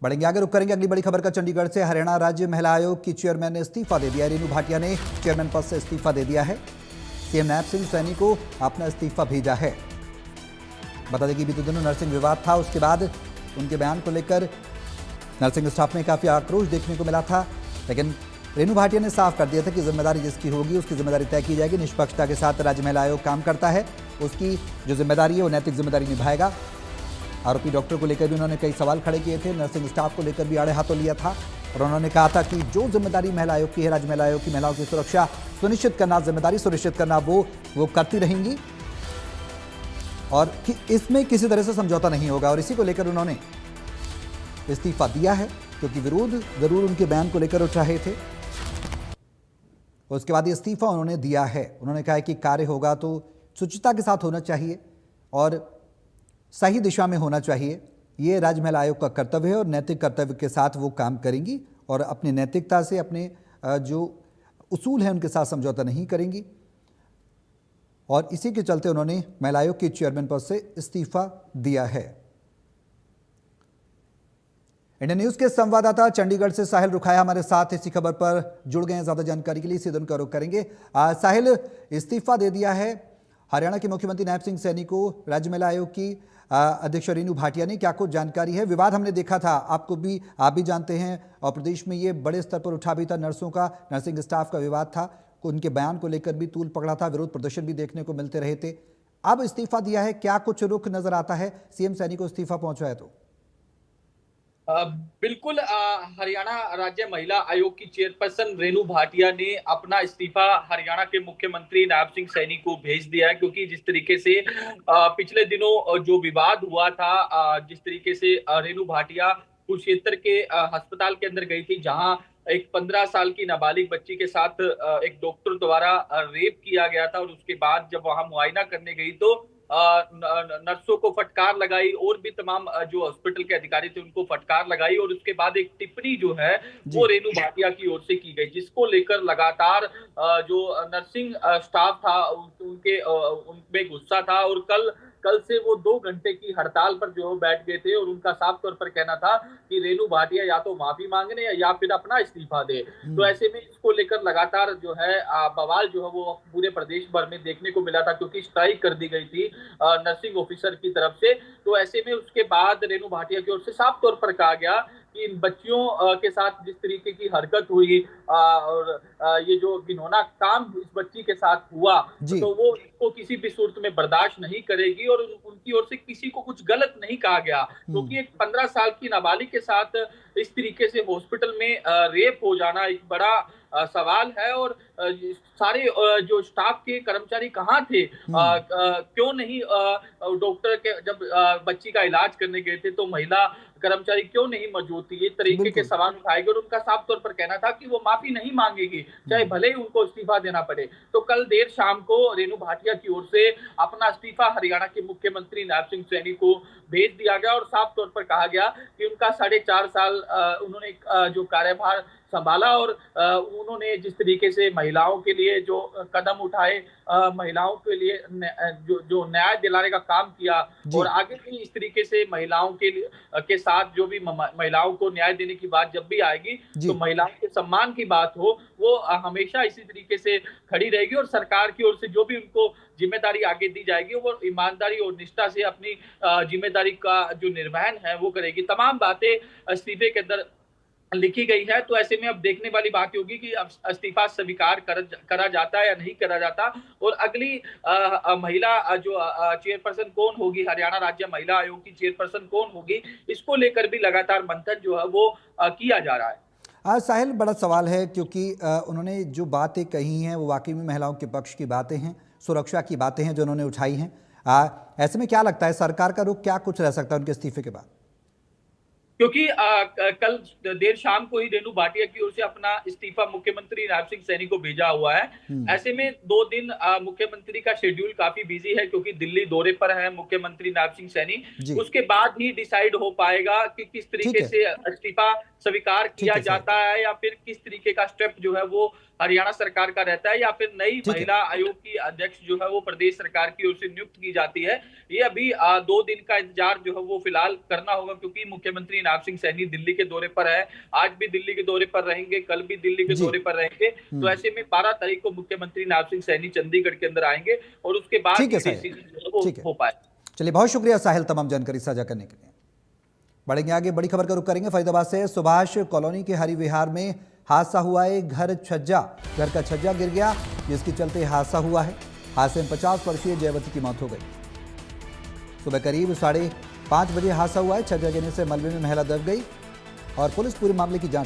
बढ़ेंगे आगे, रुक करेंगे अगली बड़ी खबर का। चंडीगढ़ से हरियाणा राज्य महिला आयोग की चेयरमैन ने इस्तीफा दे दिया। रेणु भाटिया ने चेयरमैन पद से इस्तीफा दे दिया है। सीएम नैब सिंह सैनी को अपना इस्तीफा भेजा है। बता दें कि बीते दिनों नर्सिंग विवाद था, उसके बाद उनके बयान को लेकर नर्सिंग स्टाफ में काफी आक्रोश देखने को मिला था, लेकिन रेणु भाटिया ने साफ कर दिया था कि जिम्मेदारी जिसकी होगी उसकी जिम्मेदारी तय की जाएगी। निष्पक्षता के साथ राज्य महिला आयोग काम करता है, उसकी जो जिम्मेदारी है वो नैतिक जिम्मेदारी निभाएगा। आरोपी डॉक्टर को लेकर भी उन्होंने कई सवाल खड़े किए थे, नर्सिंग स्टाफ को लेकर भी आड़े हाथों लिया था और उन्होंने कहा था कि जो जिम्मेदारी महिला आयोग की है, राज्य महिला आयोग की महिलाओं की सुरक्षा सुनिश्चित करना, जिम्मेदारी सुनिश्चित करना वो करती रहेंगी और कि इसमें किसी तरह से समझौता नहीं होगा। और इसी को लेकर उन्होंने इस्तीफा दिया है, क्योंकि विरोध जरूर उनके बयान को लेकर उठ रहे थे। उसके बाद इस्तीफा उन्होंने दिया है। उन्होंने कहा है कि कार्य होगा तो शुचिता के साथ होना चाहिए और सही दिशा में होना चाहिए। ये राज्य महिला आयोग का कर्तव्य है और नैतिक कर्तव्य के साथ वो काम करेंगी और अपनी नैतिकता से, अपने जो उसूल हैं उनके साथ समझौता नहीं करेंगी। और इसी के चलते उन्होंने महिला आयोग के चेयरमैन पद से इस्तीफा दिया है। इंडियन न्यूज के संवाददाता चंडीगढ़ से साहिल रुखाया हमारे साथ इसी खबर पर जुड़ गए हैं। ज्यादा जानकारी के लिए सीधे उनका रुख करेंगे। साहिल, इस्तीफा दे दिया है हरियाणा के मुख्यमंत्री नैब सिंह सैनी को राज्य महिला आयोग की अध्यक्ष रेणु भाटिया ने, क्या कुछ जानकारी है? विवाद हमने देखा था, आप भी जानते हैं और प्रदेश में ये बड़े स्तर पर उठा भी था। नर्सों का, नर्सिंग स्टाफ का विवाद था, उनके बयान को लेकर भी तूल पकड़ा था, विरोध प्रदर्शन भी देखने को मिलते रहे थे। अब इस्तीफा दिया है, क्या कुछ रुख नजर आता है सीएम सैनी को इस्तीफा पहुंचा है तो? बिल्कुल, हरियाणा राज्य महिला आयोग की चेयरपर्सन रेणु भाटिया ने अपना इस्तीफा हरियाणा के मुख्यमंत्री नायब सिंह सैनी को भेज दिया है, क्योंकि जिस तरीके से पिछले दिनों जो विवाद हुआ था, जिस तरीके से रेणु भाटिया कुरुक्षेत्र के अस्पताल के अंदर गई थी, जहां एक 15 साल की नाबालिग बच्ची के साथ एक डॉक्टर द्वारा रेप किया गया था और उसके बाद जब वहां मुआयना करने गई तो नर्सों को फटकार लगाई और भी तमाम जो हॉस्पिटल के अधिकारी थे उनको फटकार लगाई और उसके बाद एक टिप्पणी जो है वो रेणु भाटिया की ओर से की गई, जिसको लेकर लगातार जो नर्सिंग स्टाफ था उनमें गुस्सा था और कल से वो 2 घंटे की हड़ताल पर जो बैठ गए थे और उनका साफ तौर पर कहना था कि रेणु भाटिया या तो माफी मांगने या फिर अपना इस्तीफा दे। तो ऐसे में इसको लेकर लगातार जो है बवाल जो है वो पूरे प्रदेश भर में देखने को मिला था, क्योंकि स्ट्राइक कर दी गई थी नर्सिंग ऑफिसर की तरफ से। तो ऐसे में उसके बाद रेणु भाटिया की ओर से साफ तौर पर कहा गया कि इन बच्चियों के साथ जिस तरीके की हरकत हुई और ये जो घिनौना काम इस बच्ची के साथ हुआ, तो वो इसको किसी भी सूरत में बर्दाश्त नहीं करेगी और उनकी ओर से किसी को कुछ गलत नहीं कहा गया, क्योंकि एक 15 साल की नाबालिग के साथ इस तरीके से हॉस्पिटल में रेप हो जाना एक बड़ा सवाल है। और सारे जो स्टाफ के कर्मचारी कहाँ थे, क्यों नहीं डॉक्टर के जब बच्ची का इलाज करने गए थे तो महिला कर्मचारी क्यों नहीं मौजूद थी? ये तरीके के सवाल उठाए गए और उनका साफ तौर पर कहना था कि वो माफी नहीं मांगेगी, चाहे भले ही उनको इस्तीफा देना पड़े। तो कल देर शाम को रेणु भाटिया की ओर से अपना इस्तीफा हरियाणा के मुख्यमंत्री नायब सिंह सैनी को भेज दिया गया और साफ तौर पर कहा गया कि उनका 4.5 साल उन्होंने जो कार्यभार संभाला और उन्होंने जिस तरीके से महिलाओं के लिए जो कदम उठाए, महिलाओं के लिए जो न्याय दिलाने का काम किया और आगे भी इस तरीके से महिलाओं के साथ जो भी महिलाओं को न्याय देने की बात जब भी आएगी तो महिलाओं के सम्मान की बात हो, वो हमेशा इसी तरीके से खड़ी रहेगी और सरकार की ओर से जो भी उनको जिम्मेदारी आगे दी जाएगी वो ईमानदारी और निष्ठा से अपनी जिम्मेदारी का जो निर्वहन है वो करेगी। तमाम बातें इस्तीफे के अंदर लिखी गई है। तो ऐसे में अब देखने वाली बात होगी कि इस्तीफा स्वीकार करा जाता है या नहीं करा जाता और अगली महिला जो चेयरपर्सन कौन होगी, हरियाणा राज्य महिला आयोग की चेयरपर्सन कौन होगी, इसको लेकर भी लगातार मंथन जो है वो किया जा रहा है। साहिल, बड़ा सवाल है क्योंकि उन्होंने जो बातें कही हैं वो वाकई में महिलाओं के पक्ष की बातें हैं, सुरक्षा की बातें हैं जो उन्होंने उठाई हैं। ऐसे में क्या लगता है सरकार का रुख क्या कुछ रह सकता है उनके इस्तीफे के बाद? क्योंकि कल देर शाम को ही रेणु भाटिया की ओर से अपना इस्तीफा मुख्यमंत्री नायब सिंह सैनी को भेजा हुआ है। ऐसे में 2 दिन मुख्यमंत्री का शेड्यूल काफी बिजी है, क्योंकि दिल्ली दौरे पर है मुख्यमंत्री नायब सिंह सैनी। उसके बाद ही डिसाइड हो पाएगा कि किस तरीके से इस्तीफा स्वीकार ठीक किया है सर। जाता है, या फिर किस तरीके का स्टेप जो है वो हरियाणा सरकार का रहता है, या फिर नई ठीक है। महिला आयोग की अध्यक्ष जो है वो प्रदेश सरकार की ओर से नियुक्त की जाती है। ये अभी 2 दिन का इंतजार जो है वो फिलहाल करना होगा, क्योंकि मुख्यमंत्री नायब सिंह सैनी दिल्ली के दौरे पर है। आज भी दिल्ली के दौरे पर रहेंगे, कल भी दिल्ली के जी। दौरे पर रहेंगे। तो ऐसे में 12 तारीख को मुख्यमंत्री नायब सिंह सैनी चंडीगढ़ के अंदर आएंगे और उसके बाद ठीक है ये साहिल। डिसीजन जो है वो ठीक है। हो पाए। चलिए, बहुत शुक्रिया साहिल तमाम जानकारी साझा करने के लिए। बढ़ेंगे आगे, बड़ी खबर का रुख करेंगे फरीदाबाद से। सुभाष कॉलोनी के हरि विहार में हादसा हुआ है। घर का छज्जा गिर गया, जिसके चलते हादसा हुआ है। हादसे में 50 वर्षीय जयवती की मौत हो गई। सुबह करीब 5:30 बजे हादसा हुआ है। छज्जा गिरने से मलबे में महिला दब गई और पुलिस पूरे मामले की जांच